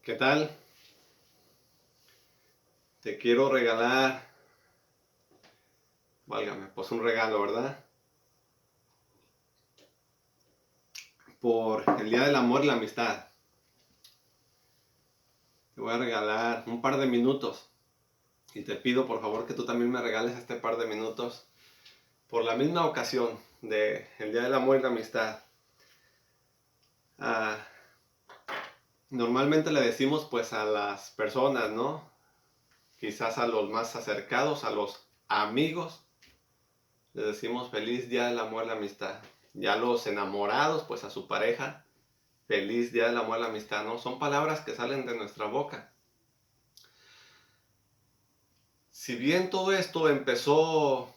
¿Qué tal? Te quiero regalar, válgame, pues un regalo, ¿verdad? Por el Día del Amor y la Amistad. Te voy a regalar un par de minutos. Y te pido por favor que tú también me regales este par de minutos por la misma ocasión de el Día del Amor y la Amistad. Ah, Normalmente le decimos pues a las personas, ¿no? Quizás a los más acercados, a los amigos, les decimos feliz Día del Amor y la Amistad. Ya los enamorados, pues a su pareja, feliz Día del Amor y la Amistad, ¿no? Son palabras que salen de nuestra boca. Si bien todo esto empezó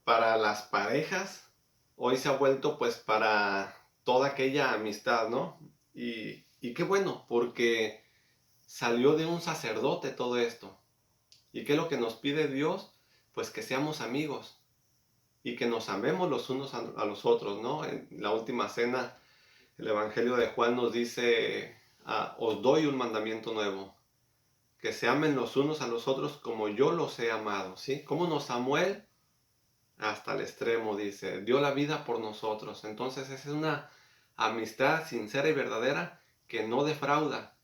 para las parejas, hoy se ha vuelto pues para toda aquella amistad, ¿no? Y qué bueno, porque salió de un sacerdote todo esto. ¿Y qué es lo que nos pide Dios? Pues que seamos amigos y que nos amemos los unos a los otros, ¿no? En la última cena, el Evangelio de Juan nos dice, os doy un mandamiento nuevo, que se amen los unos a los otros como yo los he amado, ¿sí? ¿Cómo nos amó Él? Hasta el extremo, dice, dio la vida por nosotros. Entonces esa es una amistad sincera y verdadera que no defrauda.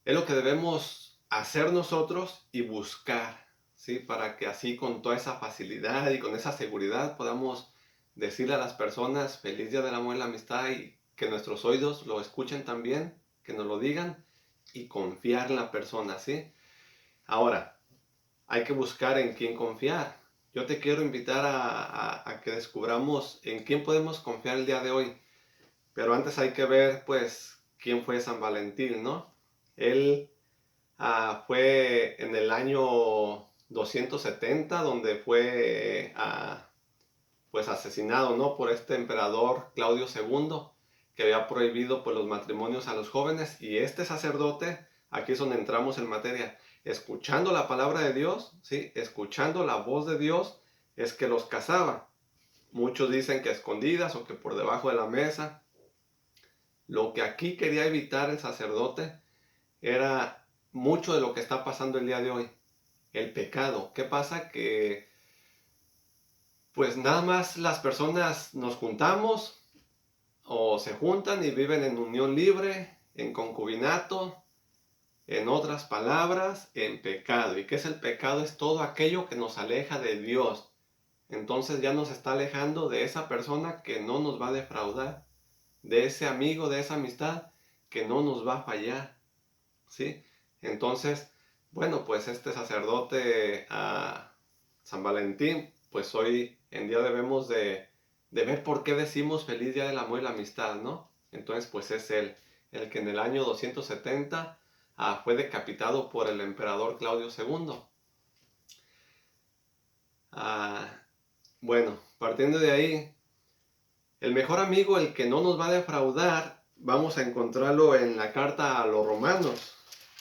Es lo que debemos hacer nosotros y buscar, ¿sí? Para que así con toda esa facilidad y con esa seguridad podamos decirle a las personas feliz Día del Amor y la Amistad y que nuestros oídos lo escuchen también, que nos lo digan y confiar en la persona, ¿sí? Ahora, hay que buscar en quién confiar. Yo te quiero invitar a que descubramos en quién podemos confiar el día de hoy. Pero antes hay que ver, pues, quién fue San Valentín, ¿no? Él fue en el año 270, donde fue pues asesinado, ¿no? Por este emperador Claudio II, que había prohibido pues, los matrimonios a los jóvenes. Y este sacerdote, aquí es donde entramos en materia, escuchando la palabra de Dios, ¿sí? Escuchando la voz de Dios, es que los casaba. Muchos dicen que a escondidas o que por debajo de la mesa. Lo que aquí quería evitar el sacerdote era mucho de lo que está pasando el día de hoy. El pecado. ¿Qué pasa? Que pues nada más las personas nos juntamos o se juntan y viven en unión libre, en concubinato, en otras palabras, en pecado. ¿Y qué es el pecado? Es todo aquello que nos aleja de Dios. Entonces ya nos está alejando de esa persona que no nos va a defraudar, de ese amigo, de esa amistad que no nos va a fallar, ¿sí? Entonces, bueno, pues este sacerdote San Valentín, pues hoy en día debemos de ver por qué decimos feliz Día del Amor y la Amistad, ¿no? Entonces, pues es él, el que en el año 270 fue decapitado por el emperador Claudio II. Bueno, partiendo de ahí, el mejor amigo, el que no nos va a defraudar, vamos a encontrarlo en la carta a los romanos.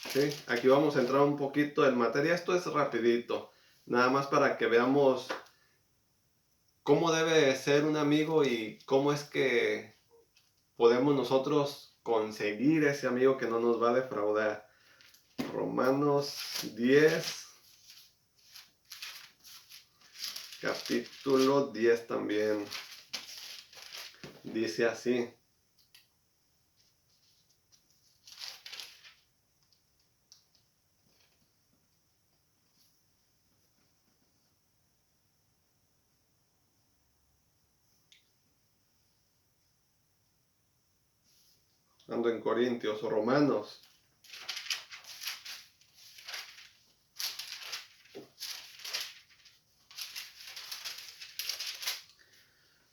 ¿Sí? Aquí vamos a entrar un poquito en materia. Esto es rapidito, nada más para que veamos cómo debe ser un amigo y cómo es que podemos nosotros conseguir ese amigo que no nos va a defraudar. Romanos 10, capítulo 10 también. Dice así. Ando en Corintios o Romanos.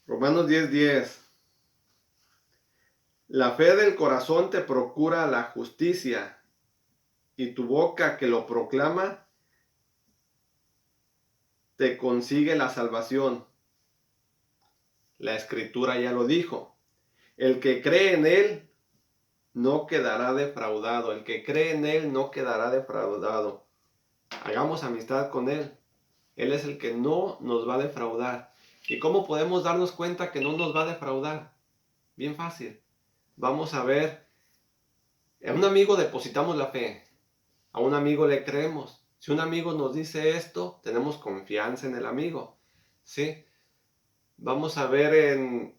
Romanos 10:10. La fe del corazón te procura la justicia, y tu boca que lo proclama te consigue la salvación. La escritura ya lo dijo. El que cree en él no quedará defraudado. El que cree en él no quedará defraudado. Hagamos amistad con él. Él es el que no nos va a defraudar. ¿Y cómo podemos darnos cuenta que no nos va a defraudar? Bien fácil. Vamos a ver A un amigo depositamos la fe, a un amigo le creemos. Si un amigo nos dice esto, tenemos confianza en el amigo, ¿sí? Vamos a ver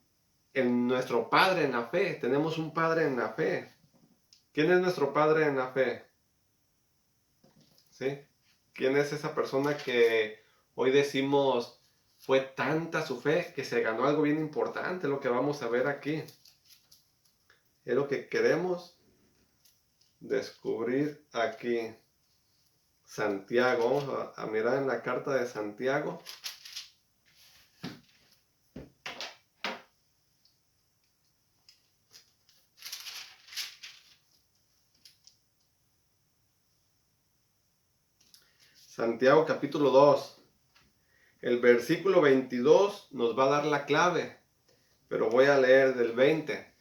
en nuestro padre en la fe. Tenemos un padre en la fe. ¿Quién es nuestro padre en la fe? ¿Sí? ¿Quién es esa persona que hoy decimos fue tanta su fe que se ganó algo bien importante? Lo que vamos a ver aquí. Es lo que queremos descubrir aquí. Santiago, vamos a mirar en la carta de Santiago. Santiago capítulo 2. El versículo 22 nos va a dar la clave, pero voy a leer del 20.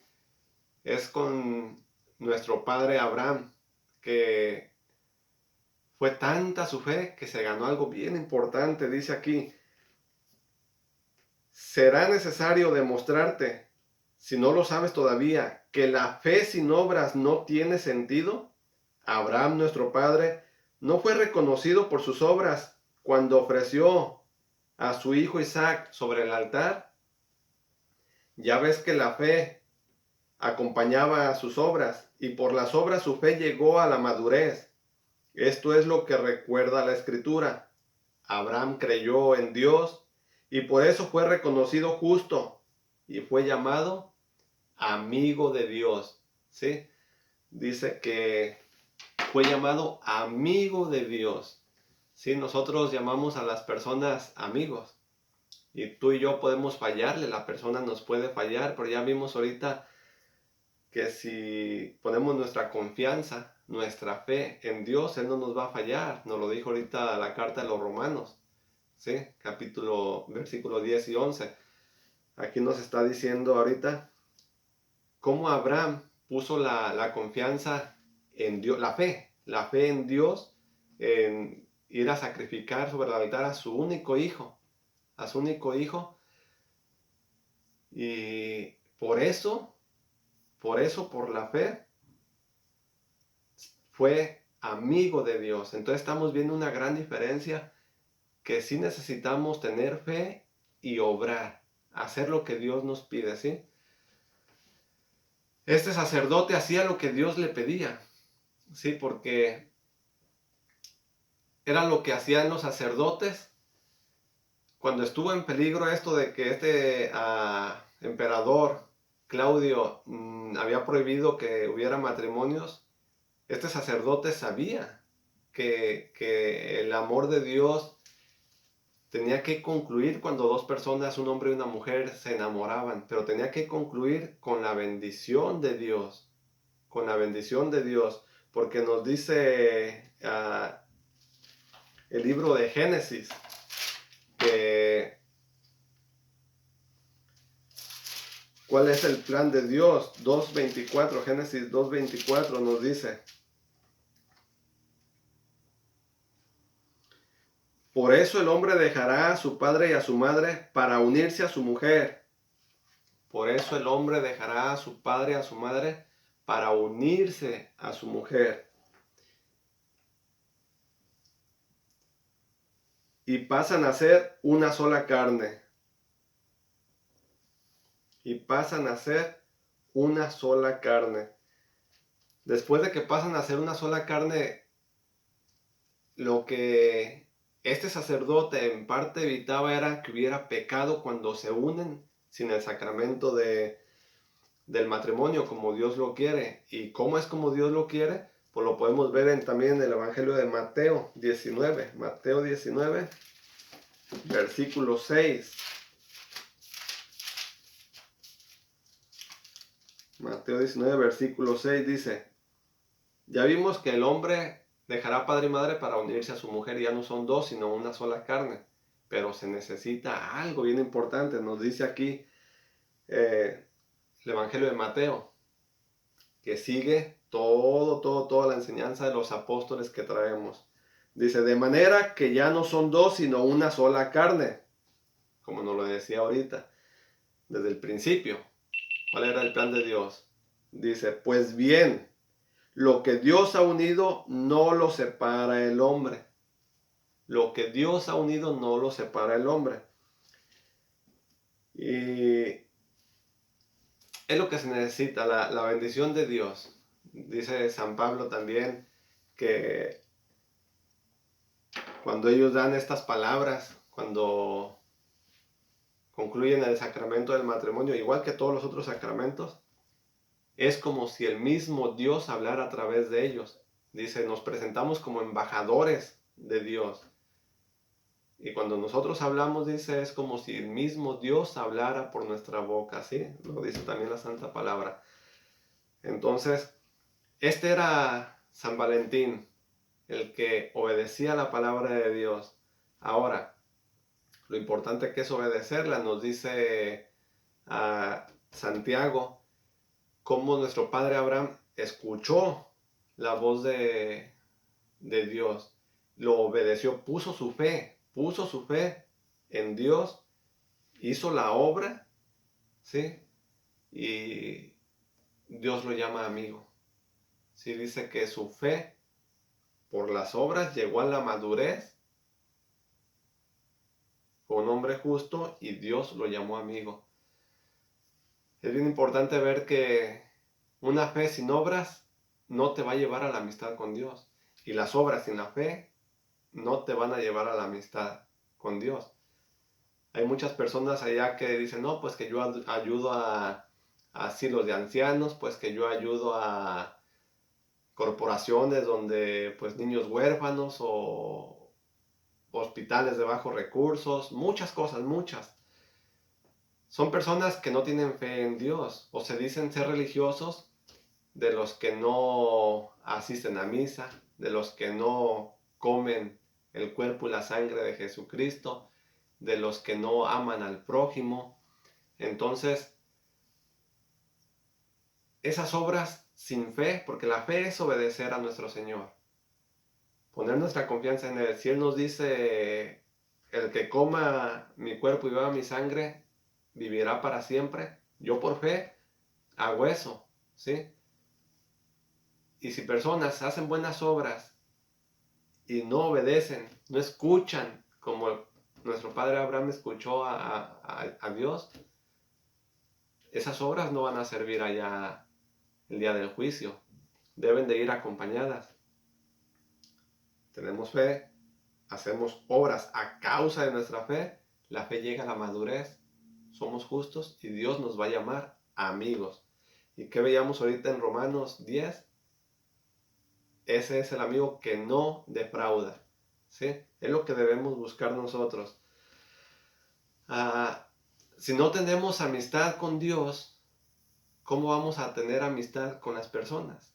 Es con nuestro padre Abraham, que fue tanta su fe que se ganó algo bien importante. Dice aquí, será necesario demostrarte, si no lo sabes todavía, que la fe sin obras no tiene sentido. Abraham, nuestro padre, no fue reconocido por sus obras cuando ofreció a su hijo Isaac sobre el altar. Ya ves que la fe acompañaba a sus obras, y por las obras su fe llegó a la madurez. Esto es lo que recuerda la Escritura. Abraham creyó en Dios y por eso fue reconocido justo y fue llamado amigo de Dios. ¿Sí? Dice que fue llamado amigo de Dios. ¿Sí? Nosotros llamamos a las personas amigos. Y tú y yo podemos fallarle, la persona nos puede fallar, pero ya vimos ahorita que si ponemos nuestra confianza, nuestra fe en Dios, Él no nos va a fallar. Nos lo dijo ahorita la carta de los Romanos, ¿sí? Versículo 10 y 11. Aquí nos está diciendo ahorita cómo Abraham puso la confianza en Dios, la fe en Dios, en ir a sacrificar sobre el altar a su único hijo, y por la fe, fue amigo de Dios. Entonces estamos viendo una gran diferencia, que sí necesitamos tener fe y obrar, hacer lo que Dios nos pide, ¿sí? Este sacerdote hacía lo que Dios le pedía, ¿sí? Porque era lo que hacían los sacerdotes cuando estuvo en peligro esto de que este emperador Claudio había prohibido que hubiera matrimonios. Este sacerdote sabía que el amor de Dios tenía que concluir cuando dos personas, un hombre y una mujer, se enamoraban, pero tenía que concluir con la bendición de Dios, porque nos dice el libro de Génesis que cuál es el plan de Dios. 2:24, Génesis 2:24 nos dice: por eso el hombre dejará a su padre y a su madre para unirse a su mujer. Por eso el hombre dejará a su padre y a su madre para unirse a su mujer. Y pasan a ser una sola carne. Y pasan a ser una sola carne. Después de que pasan a ser una sola carne, lo que este sacerdote en parte evitaba era que hubiera pecado cuando se unen sin el sacramento del matrimonio como Dios lo quiere. ¿Y cómo es como Dios lo quiere? Pues lo podemos ver también en el Evangelio de Mateo 19. Mateo 19, versículo 6. Mateo 19, versículo 6 dice: ya vimos que el hombre dejará padre y madre para unirse a su mujer, ya no son dos, sino una sola carne. Pero se necesita algo bien importante, nos dice aquí el Evangelio de Mateo, que sigue toda la enseñanza de los apóstoles que traemos. Dice, de manera que ya no son dos, sino una sola carne, como nos lo decía ahorita, desde el principio. ¿Cuál era el plan de Dios? Dice, pues bien, Lo que Dios ha unido no lo separa el hombre. Lo que Dios ha unido no lo separa el hombre. Y es lo que se necesita, la bendición de Dios. Dice San Pablo también que cuando ellos dan estas palabras, cuando concluyen el sacramento del matrimonio, igual que todos los otros sacramentos, es como si el mismo Dios hablara a través de ellos. Dice, nos presentamos como embajadores de Dios. Y cuando nosotros hablamos, dice, es como si el mismo Dios hablara por nuestra boca, ¿sí? Lo dice también la Santa Palabra. Entonces, este era San Valentín, el que obedecía la palabra de Dios. Ahora, lo importante que es obedecerla, nos dice a Santiago, cómo nuestro padre Abraham escuchó la voz de Dios, lo obedeció, puso su fe en Dios, hizo la obra, ¿sí? Y Dios lo llama amigo. Sí, dice que su fe por las obras llegó a la madurez, fue un hombre justo y Dios lo llamó amigo. Es bien importante ver que una fe sin obras no te va a llevar a la amistad con Dios. Y las obras sin la fe no te van a llevar a la amistad con Dios. Hay muchas personas allá que dicen, no, pues que yo ayudo a asilos de ancianos, pues que yo ayudo a corporaciones donde pues niños huérfanos o hospitales de bajos recursos, muchas cosas, muchas. Son personas que no tienen fe en Dios o se dicen ser religiosos, de los que no asisten a misa, de los que no comen el cuerpo y la sangre de Jesucristo, de los que no aman al prójimo. Entonces, esas obras sin fe, porque la fe es obedecer a nuestro Señor, poner nuestra confianza en Él. Si Él nos dice, el que coma mi cuerpo y beba mi sangre, vivirá para siempre, yo por fe hago eso, ¿sí? Y si personas hacen buenas obras y no obedecen, no escuchan, como nuestro padre Abraham escuchó a Dios, esas obras no van a servir allá el día del juicio. Deben de ir acompañadas. Tenemos fe, hacemos obras a causa de nuestra fe, la fe llega a la madurez, somos justos y Dios nos va a llamar amigos. ¿Y qué veíamos ahorita en Romanos 10? Ese es el amigo que no defrauda, ¿sí? Es lo que debemos buscar nosotros. Si no tenemos amistad con Dios, ¿cómo vamos a tener amistad con las personas?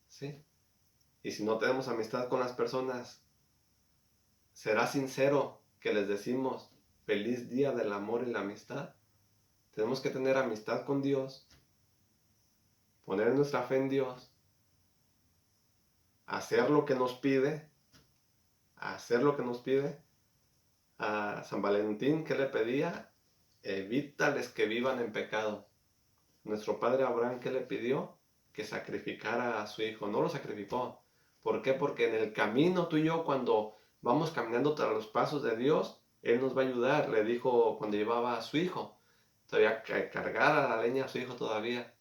¿Sí? Y si no tenemos amistad con las personas, ¿será sincero que les decimos feliz día del amor y la amistad? Tenemos que tener amistad con Dios, poner nuestra fe en Dios, hacer lo que nos pide, hacer lo que nos pide. A San Valentín, ¿qué le pedía? Evítales que vivan en pecado. Nuestro padre Abraham, ¿qué le pidió? Que sacrificara a su hijo. No lo sacrificó. ¿Por qué? Porque en el camino tú y yo, cuando vamos caminando tras los pasos de Dios, Él nos va a ayudar. Le dijo cuando llevaba a su hijo, todavía que cargara la leña a su hijo todavía.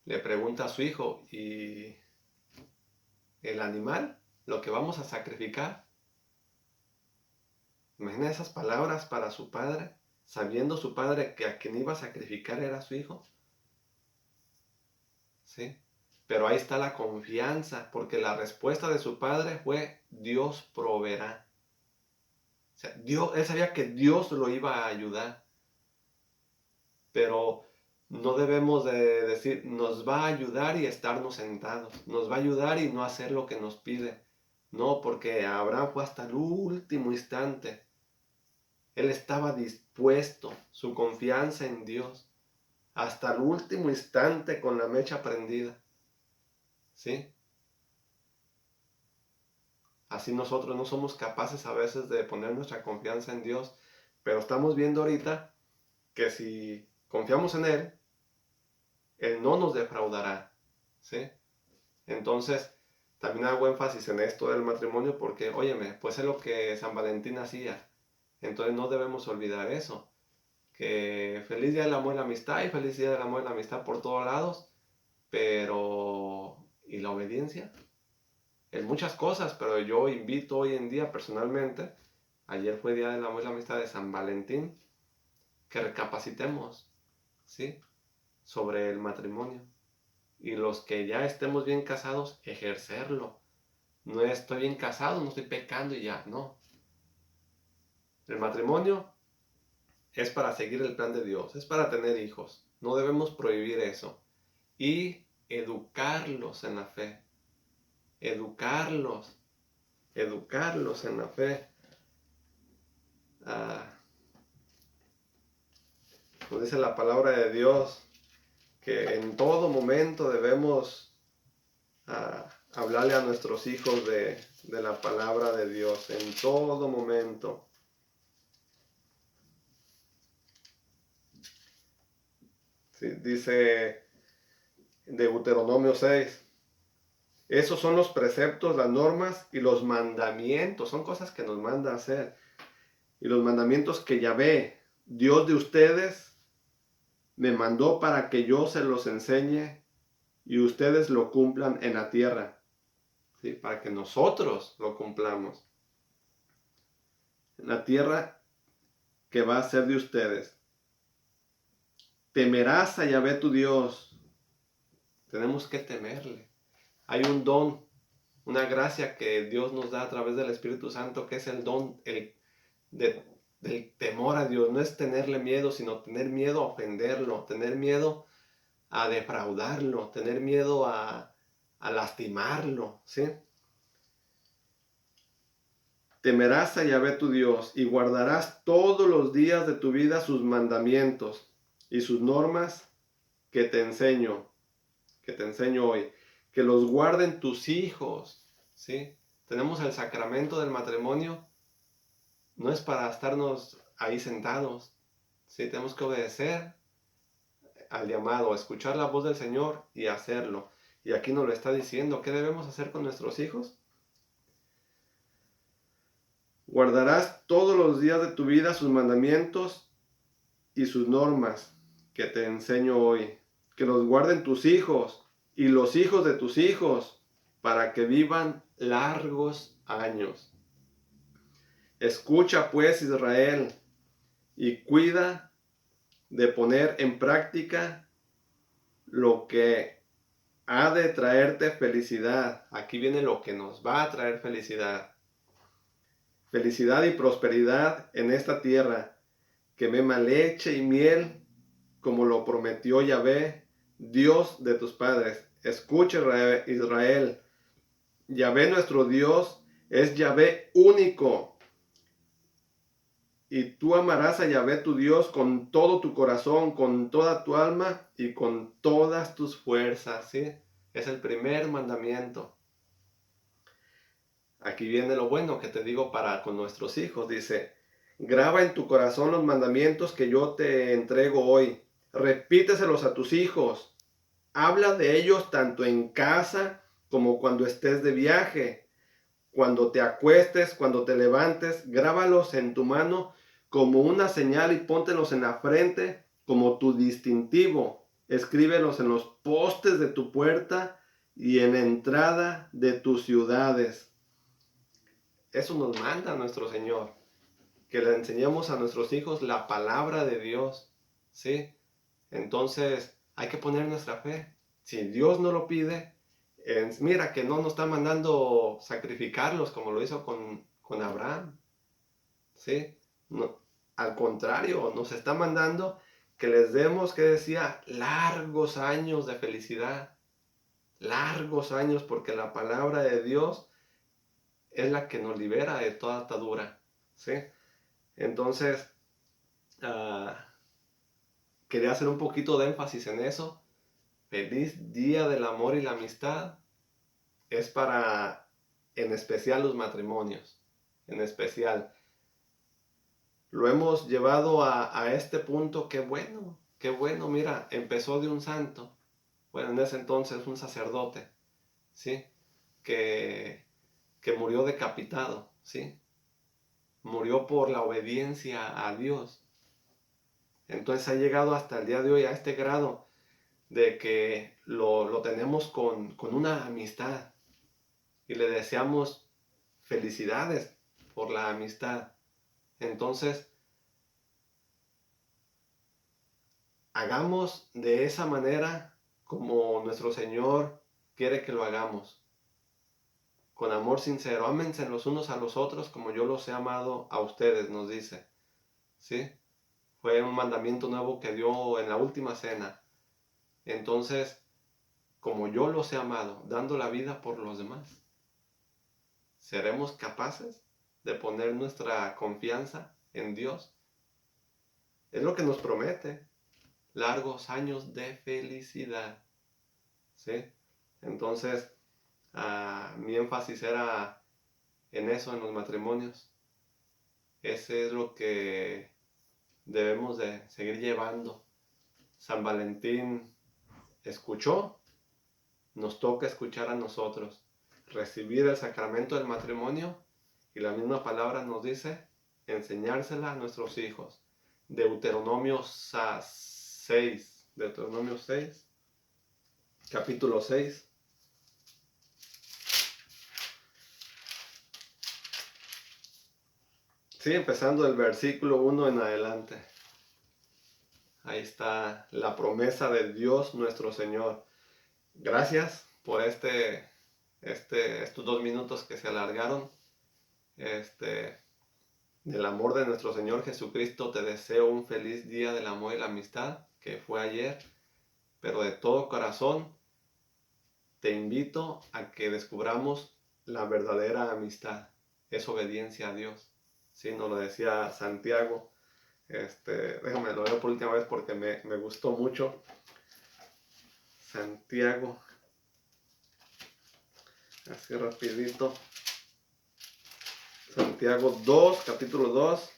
Le pregunta a su hijo, ¿y el animal? ¿Lo que vamos a sacrificar? Imagina esas palabras para su padre, sabiendo su padre que a quien iba a sacrificar era su hijo. ¿Sí? Pero ahí está la confianza, porque la respuesta de su padre fue, Dios proveerá. O sea, él sabía que Dios lo iba a ayudar, pero no debemos de decir, nos va a ayudar y estarnos sentados, nos va a ayudar y no hacer lo que nos pide. No, porque Abraham fue hasta el último instante. Él estaba dispuesto, su confianza en Dios, hasta el último instante con la mecha prendida. ¿Sí? Así nosotros no somos capaces a veces de poner nuestra confianza en Dios, pero estamos viendo ahorita que si confiamos en Él, Él no nos defraudará. ¿sí? Entonces, también hago énfasis en esto del matrimonio porque, óyeme, pues es lo que San Valentín hacía. Entonces no debemos olvidar eso. Que feliz día del amor y la amistad y feliz día del amor y la amistad por todos lados. Pero, ¿y la obediencia? En muchas cosas, pero yo invito hoy en día personalmente, ayer fue día del amor y la amistad de San Valentín, que recapacitemos, ¿sí? Sobre el matrimonio. Y los que ya estemos bien casados, ejercerlo. No estoy bien casado, no estoy pecando y ya, no. El matrimonio es para seguir el plan de Dios, es para tener hijos. No debemos prohibir eso. Y educarlos en la fe. Educarlos en la fe. Como dice la palabra de Dios, que en todo momento debemos hablarle a nuestros hijos de la palabra de Dios, en todo momento. Sí, dice Deuteronomio 6, esos son los preceptos, las normas y los mandamientos, son cosas que nos manda a hacer. Y los mandamientos que Yahvé, Dios de ustedes, me mandó para que yo se los enseñe y ustedes lo cumplan en la tierra. ¿Sí? Para que nosotros lo cumplamos. En la tierra que va a ser de ustedes. Temerás a Yahvé tu Dios. Tenemos que temerle. Hay un don, una gracia que Dios nos da a través del Espíritu Santo, que es el don del temor a Dios. No es tenerle miedo, sino tener miedo a ofenderlo, tener miedo a defraudarlo, tener miedo a lastimarlo, ¿sí? Temerás a Yahvé tu Dios y guardarás todos los días de tu vida sus mandamientos y sus normas que te enseño hoy. Que los guarden tus hijos, ¿sí? Tenemos el sacramento del matrimonio, no es para estarnos ahí sentados, ¿sí? Tenemos que obedecer al llamado, escuchar la voz del Señor y hacerlo. Y aquí nos lo está diciendo, ¿qué debemos hacer con nuestros hijos? Guardarás todos los días de tu vida sus mandamientos y sus normas que te enseño hoy. Que los guarden tus hijos y los hijos de tus hijos para que vivan largos años. Escucha pues, Israel, y cuida de poner en práctica lo que ha de traerte felicidad. Aquí viene lo que nos va a traer felicidad. Felicidad y prosperidad en esta tierra, que mema leche y miel, como lo prometió Yahvé, Dios de tus padres. Escucha, Israel, Yahvé nuestro Dios es Yahvé único. Y tú amarás a Yahvé tu Dios con todo tu corazón, con toda tu alma y con todas tus fuerzas. ¿Sí? Es el primer mandamiento. Aquí viene lo bueno que te digo para con nuestros hijos. Dice, graba en tu corazón los mandamientos que yo te entrego hoy. Repíteselos a tus hijos. Habla de ellos tanto en casa como cuando estés de viaje. Cuando te acuestes, cuando te levantes, grábalos en tu mano como una señal y póntelos en la frente como tu distintivo. Escríbelos en los postes de tu puerta y en la entrada de tus ciudades. Eso nos manda nuestro Señor, que le enseñemos a nuestros hijos la palabra de Dios, ¿sí? Entonces hay que poner nuestra fe. Si Dios no lo pide, mira que no nos está mandando sacrificarlos como lo hizo con Abraham, ¿sí? No, al contrario, nos está mandando que les demos, que decía, largos años de felicidad, largos años, porque la palabra de Dios es la que nos libera de toda atadura, ¿sí? Entonces, quería hacer un poquito de énfasis en eso. Feliz Día del Amor y la Amistad es para, en especial, los matrimonios, en especial. Lo hemos llevado a este punto, qué bueno, mira, empezó de un santo, bueno, en ese entonces un sacerdote, ¿sí? Que murió decapitado, ¿sí? Murió por la obediencia a Dios. Entonces ha llegado hasta el día de hoy a este grado de que lo tenemos con una amistad y le deseamos felicidades por la amistad. Entonces, hagamos de esa manera como nuestro Señor quiere que lo hagamos. Con amor sincero, ámense los unos a los otros como yo los he amado a ustedes, nos dice. ¿Sí? Fue un mandamiento nuevo que dio en la última cena. Entonces, como yo los he amado, dando la vida por los demás, ¿seremos capaces de poner nuestra confianza en Dios? Es lo que nos promete, largos años de felicidad. ¿Sí? Entonces, mi énfasis era en eso, en los matrimonios. Ese es lo que debemos de seguir llevando. San Valentín escuchó, nos toca escuchar a nosotros, recibir el sacramento del matrimonio, y la misma palabra nos dice enseñársela a nuestros hijos. Deuteronomio 6, Deuteronomio 6, capítulo 6. Sí, empezando el versículo 1 en adelante. Ahí está la promesa de Dios nuestro Señor. Gracias por estos 2 minutos que se alargaron. Del amor de nuestro Señor Jesucristo te deseo un feliz día del amor y la amistad, que fue ayer. Pero de todo corazón te invito a que descubramos la verdadera amistad. Es obediencia a Dios. Sí, nos lo decía Santiago. Déjame lo leo por última vez porque me gustó mucho. Santiago, así rapidito. Santiago 2, capítulo 2,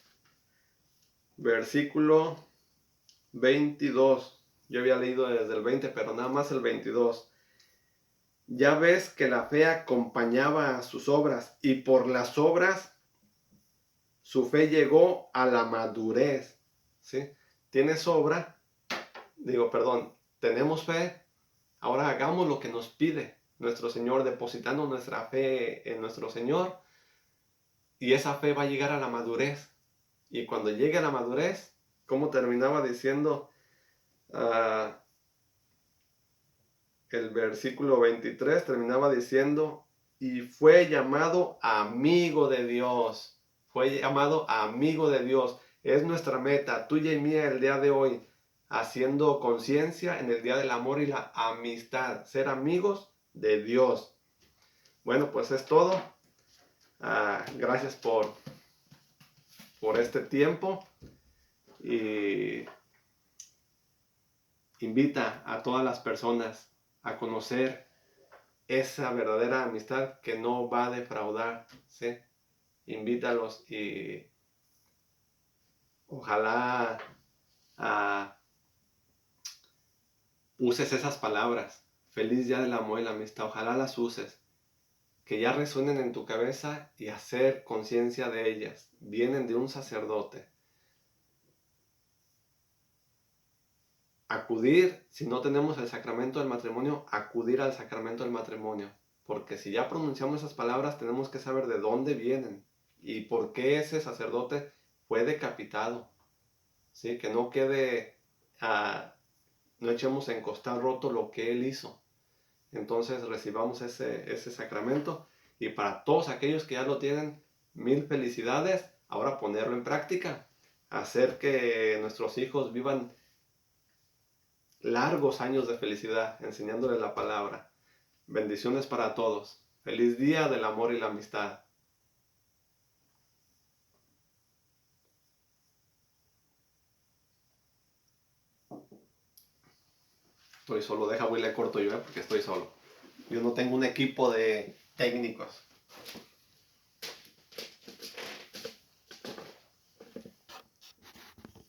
versículo 22. Yo había leído desde el 20, pero nada más el 22. Ya ves que la fe acompañaba a sus obras, y por las obras su fe llegó a la madurez. ¿Sí? Tienes obra, tenemos fe, ahora hagamos lo que nos pide nuestro Señor, depositando nuestra fe en nuestro Señor, y esa fe va a llegar a la madurez. Y cuando llegue a la madurez, ¿cómo terminaba diciendo el versículo 23? Terminaba diciendo, y fue llamado amigo de Dios. Fue llamado amigo de Dios. Es nuestra meta, tuya y mía, el día de hoy, haciendo conciencia en el día del amor y la amistad, ser amigos de Dios. Bueno, pues es todo. Gracias por este tiempo, y invita a todas las personas a conocer esa verdadera amistad que no va a defraudar, ¿sí? Invítalos y ojalá uses esas palabras. Feliz día del amor y la amistad. Ojalá las uses, que ya resuenen en tu cabeza y hacer conciencia de ellas. Vienen de un sacerdote. Acudir, si no tenemos el sacramento del matrimonio, acudir al sacramento del matrimonio. Porque si ya pronunciamos esas palabras, tenemos que saber de dónde vienen y por qué ese sacerdote fue decapitado. ¿Sí? Que no quede, no echemos en costal roto lo que él hizo. Entonces recibamos ese sacramento, y para todos aquellos que ya lo tienen, mil felicidades. Ahora ponerlo en práctica, hacer que nuestros hijos vivan largos años de felicidad, enseñándoles la palabra. Bendiciones para todos. Feliz día del amor y la amistad. Estoy solo, voy le corto yo, porque estoy solo. Yo no tengo un equipo de técnicos.